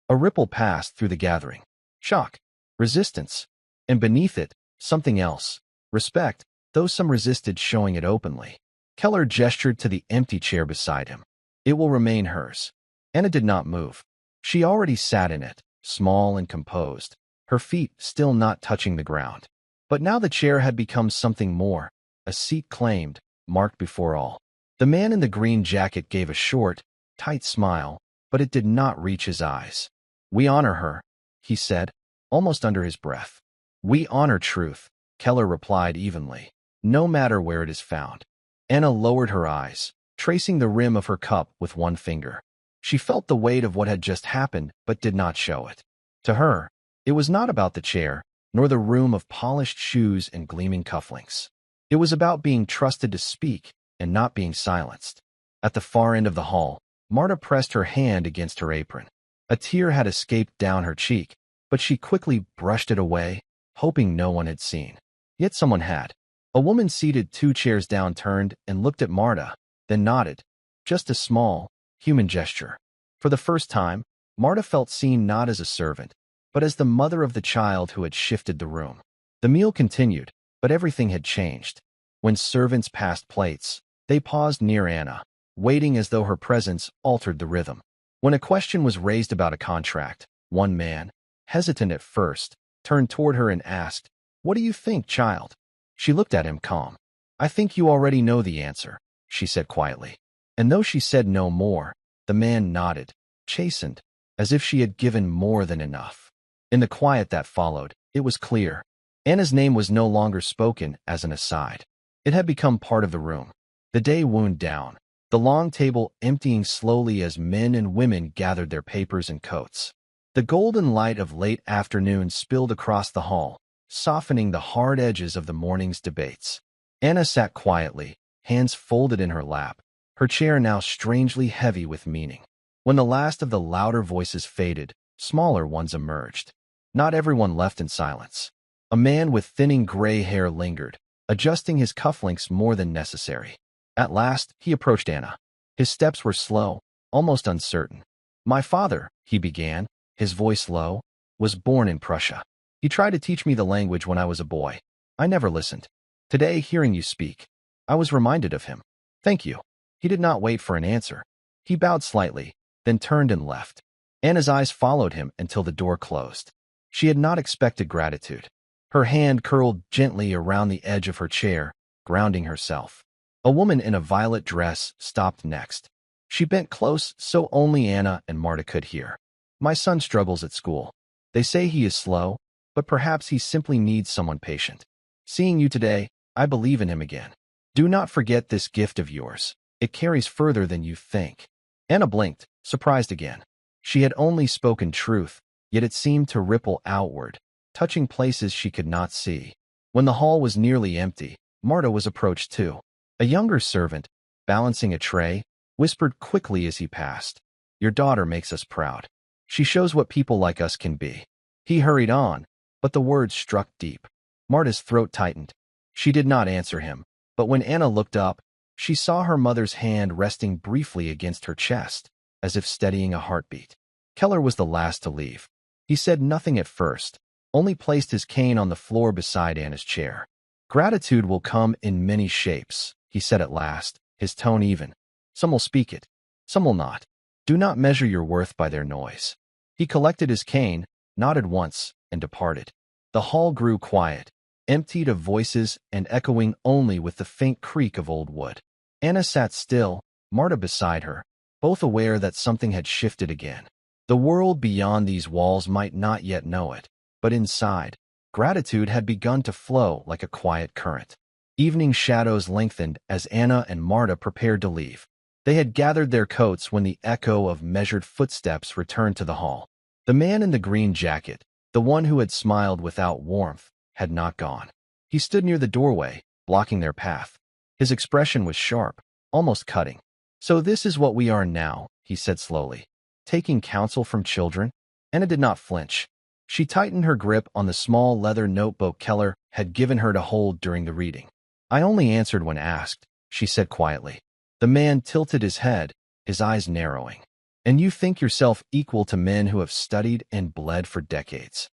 A ripple passed through the gathering. Shock, resistance, and beneath it, something else. Respect, though some resisted showing it openly. Keller gestured to the empty chair beside him. "It will remain hers." Anna did not move. She already sat in it, small and composed, her feet still not touching the ground. But now the chair had become something more, a seat claimed, marked before all. The man in the green jacket gave a short, tight smile, but it did not reach his eyes. "We honor her," he said, almost under his breath. "We honor truth," Keller replied evenly, "no matter where it is found." Anna lowered her eyes, tracing the rim of her cup with one finger. She felt the weight of what had just happened, but did not show it. To her, it was not about the chair, nor the room of polished shoes and gleaming cufflinks. It was about being trusted to speak and not being silenced. At the far end of the hall, Marta pressed her hand against her apron. A tear had escaped down her cheek, but she quickly brushed it away, hoping no one had seen. Yet someone had. A woman seated 2 chairs down turned and looked at Marta, then nodded. Just a small, human gesture. For the first time, Marta felt seen not as a servant, but as the mother of the child who had shifted the room. The meal continued, but everything had changed. When servants passed plates, they paused near Anna, waiting as though her presence altered the rhythm. When a question was raised about a contract, one man, hesitant at first, turned toward her and asked, "What do you think, child?" She looked at him calm. "I think you already know the answer," she said quietly. And though she said no more, the man nodded, chastened, as if she had given more than enough. In the quiet that followed, it was clear. Anna's name was no longer spoken as an aside. It had become part of the room. The day wound down, the long table emptying slowly as men and women gathered their papers and coats. The golden light of late afternoon spilled across the hall, softening the hard edges of the morning's debates. Anna sat quietly, hands folded in her lap, her chair now strangely heavy with meaning. When the last of the louder voices faded, smaller ones emerged. Not everyone left in silence. A man with thinning gray hair lingered, adjusting his cufflinks more than necessary. At last, he approached Anna. His steps were slow, almost uncertain. "My father," he began, his voice low, "was born in Prussia. He tried to teach me the language when I was a boy. I never listened. Today, hearing you speak, I was reminded of him. Thank you." He did not wait for an answer. He bowed slightly, then turned and left. Anna's eyes followed him until the door closed. She had not expected gratitude. Her hand curled gently around the edge of her chair, grounding herself. A woman in a violet dress stopped next. She bent close so only Anna and Marta could hear. "My son struggles at school. They say he is slow, but perhaps he simply needs someone patient. Seeing you today, I believe in him again. Do not forget this gift of yours. It carries further than you think." Anna blinked, surprised again. She had only spoken truth, yet it seemed to ripple outward, touching places she could not see. When the hall was nearly empty, Marta was approached too. A younger servant, balancing a tray, whispered quickly as he passed, "Your daughter makes us proud. She shows what people like us can be." He hurried on, but the words struck deep. Marta's throat tightened. She did not answer him, but when Anna looked up, she saw her mother's hand resting briefly against her chest, as if steadying a heartbeat. Keller was the last to leave. He said nothing at first, only placed his cane on the floor beside Anna's chair. "Gratitude will come in many shapes," he said at last, his tone even. "Some will speak it, some will not. Do not measure your worth by their noise." He collected his cane, nodded once, and departed. The hall grew quiet, emptied of voices and echoing only with the faint creak of old wood. Anna sat still, Marta beside her, both aware that something had shifted again. The world beyond these walls might not yet know it, but inside, gratitude had begun to flow like a quiet current. Evening shadows lengthened as Anna and Marta prepared to leave. They had gathered their coats when the echo of measured footsteps returned to the hall. The man in the green jacket, the one who had smiled without warmth, had not gone. He stood near the doorway, blocking their path. His expression was sharp, almost cutting. "So this is what we are now," he said slowly. "Taking counsel from children?" Anna did not flinch. She tightened her grip on the small leather notebook Keller had given her to hold during the reading. "I only answered when asked," she said quietly. The man tilted his head, his eyes narrowing. "And you think yourself equal to men who have studied and bled for decades?"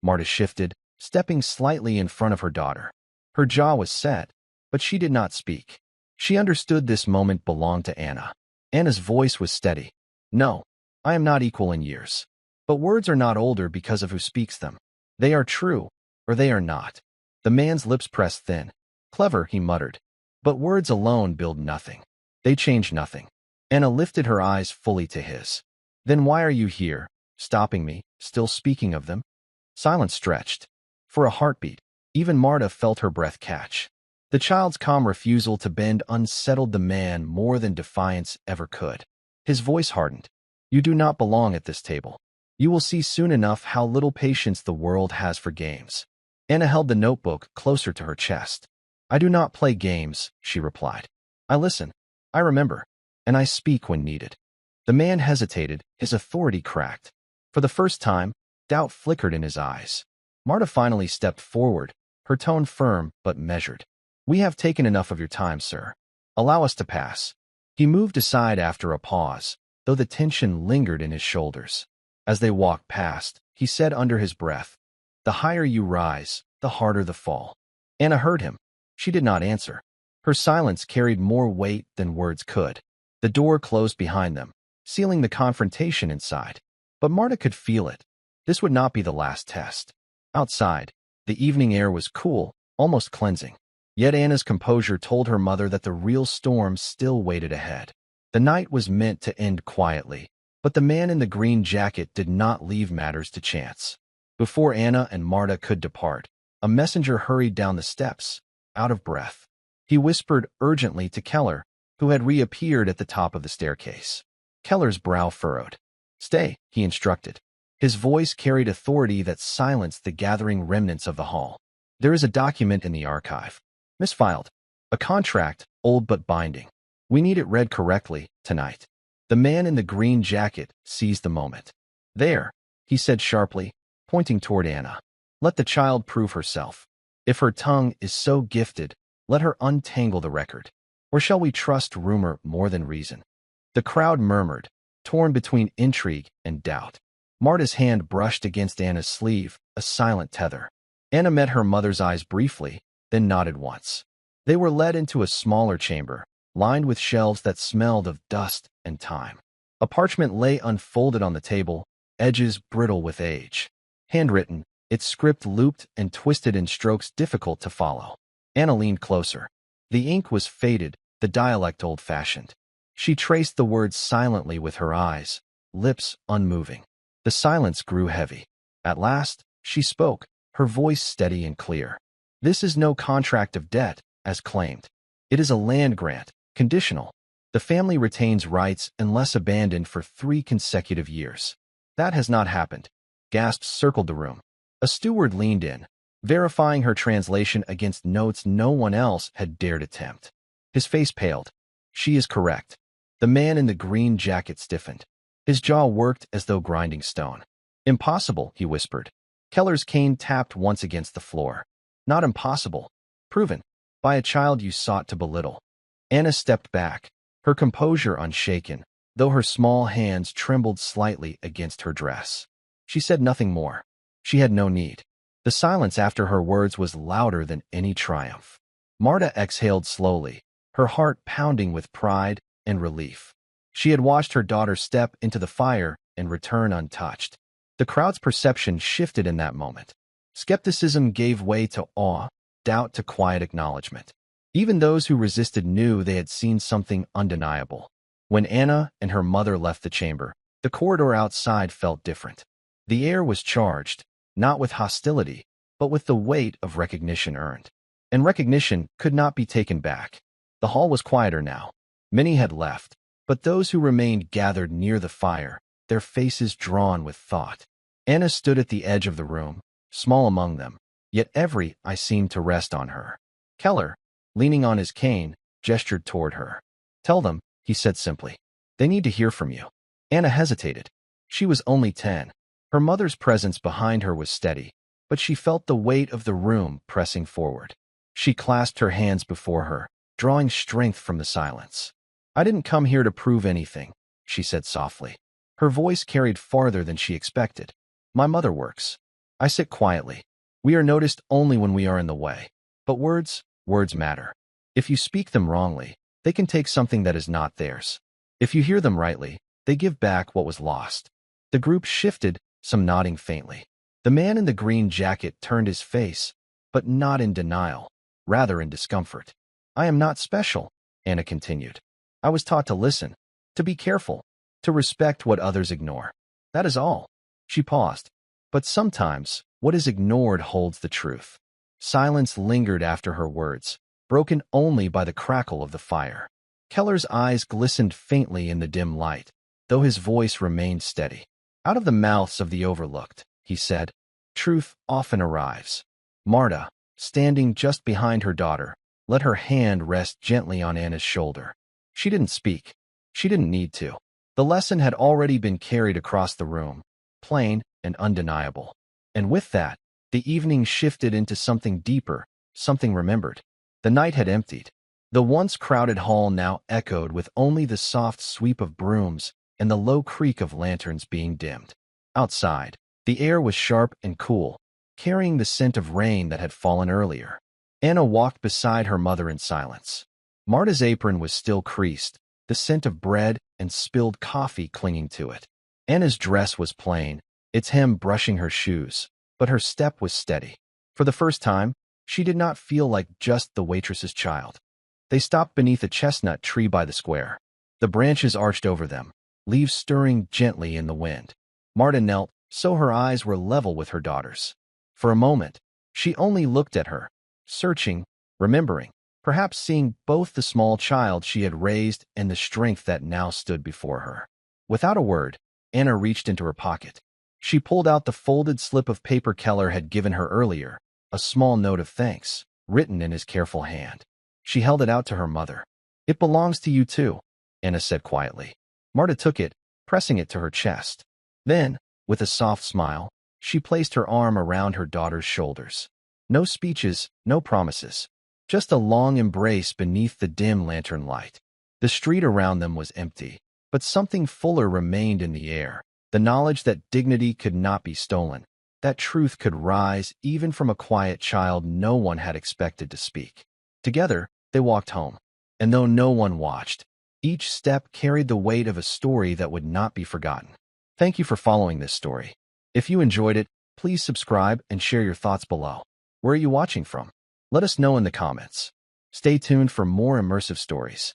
Marta shifted, stepping slightly in front of her daughter. Her jaw was set, but she did not speak. She understood this moment belonged to Anna. Anna's voice was steady. "No, I am not equal in years. But words are not older because of who speaks them. They are true, or they are not." The man's lips pressed thin. "Clever," he muttered. "But words alone build nothing. They change nothing." Anna lifted her eyes fully to his. "Then why are you here, stopping me, still speaking of them?" Silence stretched. For a heartbeat, even Marta felt her breath catch. The child's calm refusal to bend unsettled the man more than defiance ever could. His voice hardened. "You do not belong at this table. You will see soon enough how little patience the world has for games." Anna held the notebook closer to her chest. "I do not play games," she replied. "I listen, I remember, and I speak when needed." The man hesitated, his authority cracked. For the first time, doubt flickered in his eyes. Marta finally stepped forward, her tone firm but measured. "We have taken enough of your time, sir. Allow us to pass." He moved aside after a pause, though the tension lingered in his shoulders. As they walked past, he said under his breath, "The higher you rise, the harder the fall." Anna heard him. She did not answer. Her silence carried more weight than words could. The door closed behind them, sealing the confrontation inside. But Marta could feel it. This would not be the last test. Outside, the evening air was cool, almost cleansing. Yet Anna's composure told her mother that the real storm still waited ahead. The night was meant to end quietly, but the man in the green jacket did not leave matters to chance. Before Anna and Marta could depart, a messenger hurried down the steps, out of breath. He whispered urgently to Keller, who had reappeared at the top of the staircase. Keller's brow furrowed. "Stay," he instructed. His voice carried authority that silenced the gathering remnants of the hall. "There is a document in the archive. Misfiled. A contract, old but binding. We need it read correctly, tonight." The man in the green jacket seized the moment. "There," he said sharply, pointing toward Anna. "Let the child prove herself. If her tongue is so gifted, let her untangle the record. Or shall we trust rumor more than reason?" The crowd murmured, torn between intrigue and doubt. Marta's hand brushed against Anna's sleeve, a silent tether. Anna met her mother's eyes briefly, then nodded once. They were led into a smaller chamber, lined with shelves that smelled of dust and time. A parchment lay unfolded on the table, edges brittle with age. Handwritten, its script looped and twisted in strokes difficult to follow. Anna leaned closer. The ink was faded, the dialect old-fashioned. She traced the words silently with her eyes, lips unmoving. The silence grew heavy. At last, she spoke, her voice steady and clear. "This is no contract of debt, as claimed. It is a land grant, conditional. The family retains rights unless abandoned for 3 consecutive years." "That has not happened." Gasps circled the room. A steward leaned in, verifying her translation against notes no one else had dared attempt. His face paled. "She is correct." The man in the green jacket stiffened. His jaw worked as though grinding stone. "Impossible," he whispered. Keller's cane tapped once against the floor. "Not impossible. Proven. By a child you sought to belittle." Anna stepped back, her composure unshaken, though her small hands trembled slightly against her dress. She said nothing more. She had no need. The silence after her words was louder than any triumph. Marta exhaled slowly, her heart pounding with pride and relief. She had watched her daughter step into the fire and return untouched. The crowd's perception shifted in that moment. Skepticism gave way to awe, doubt to quiet acknowledgement. Even those who resisted knew they had seen something undeniable. When Anna and her mother left the chamber, the corridor outside felt different. The air was charged, not with hostility, but with the weight of recognition earned. And recognition could not be taken back. The hall was quieter now. Many had left, But those who remained gathered near the fire, their faces drawn with thought. Anna stood at the edge of the room, small among them, yet every eye seemed to rest on her. Keller, leaning on his cane, gestured toward her. "Tell them," he said simply. "They need to hear from you." Anna hesitated. She was only 10. Her mother's presence behind her was steady, but she felt the weight of the room pressing forward. She clasped her hands before her, drawing strength from the silence. "I didn't come here to prove anything," she said softly. Her voice carried farther than she expected. "My mother works. I sit quietly. We are noticed only when we are in the way. But words matter. If you speak them wrongly, they can take something that is not theirs. If you hear them rightly, they give back what was lost." The group shifted, some nodding faintly. The man in the green jacket turned his face, but not in denial, rather in discomfort. "I am not special," Anna continued. "I was taught to listen, to be careful, to respect what others ignore. That is all." She paused. "But sometimes, what is ignored holds the truth." Silence lingered after her words, broken only by the crackle of the fire. Keller's eyes glistened faintly in the dim light, though his voice remained steady. "Out of the mouths of the overlooked," he said, "truth often arrives." Marta, standing just behind her daughter, let her hand rest gently on Anna's shoulder. She didn't speak. She didn't need to. The lesson had already been carried across the room, plain and undeniable. And with that, the evening shifted into something deeper, something remembered. The night had emptied. The once crowded hall now echoed with only the soft sweep of brooms and the low creak of lanterns being dimmed. Outside, the air was sharp and cool, carrying the scent of rain that had fallen earlier. Anna walked beside her mother in silence. Marta's apron was still creased, the scent of bread and spilled coffee clinging to it. Anna's dress was plain, its hem brushing her shoes, but her step was steady. For the first time, she did not feel like just the waitress's child. They stopped beneath a chestnut tree by the square. The branches arched over them, leaves stirring gently in the wind. Marta knelt, so her eyes were level with her daughter's. For a moment, she only looked at her, searching, remembering, perhaps seeing both the small child she had raised and the strength that now stood before her. Without a word, Anna reached into her pocket. She pulled out the folded slip of paper Keller had given her earlier, a small note of thanks, written in his careful hand. She held it out to her mother. "It belongs to you too," Anna said quietly. Marta took it, pressing it to her chest. Then, with a soft smile, she placed her arm around her daughter's shoulders. No speeches, no promises. Just a long embrace beneath the dim lantern light. The street around them was empty, but something fuller remained in the air. The knowledge that dignity could not be stolen, that truth could rise even from a quiet child no one had expected to speak. Together, they walked home. And though no one watched, each step carried the weight of a story that would not be forgotten. Thank you for following this story. If you enjoyed it, please subscribe and share your thoughts below. Where are you watching from? Let us know in the comments. Stay tuned for more immersive stories.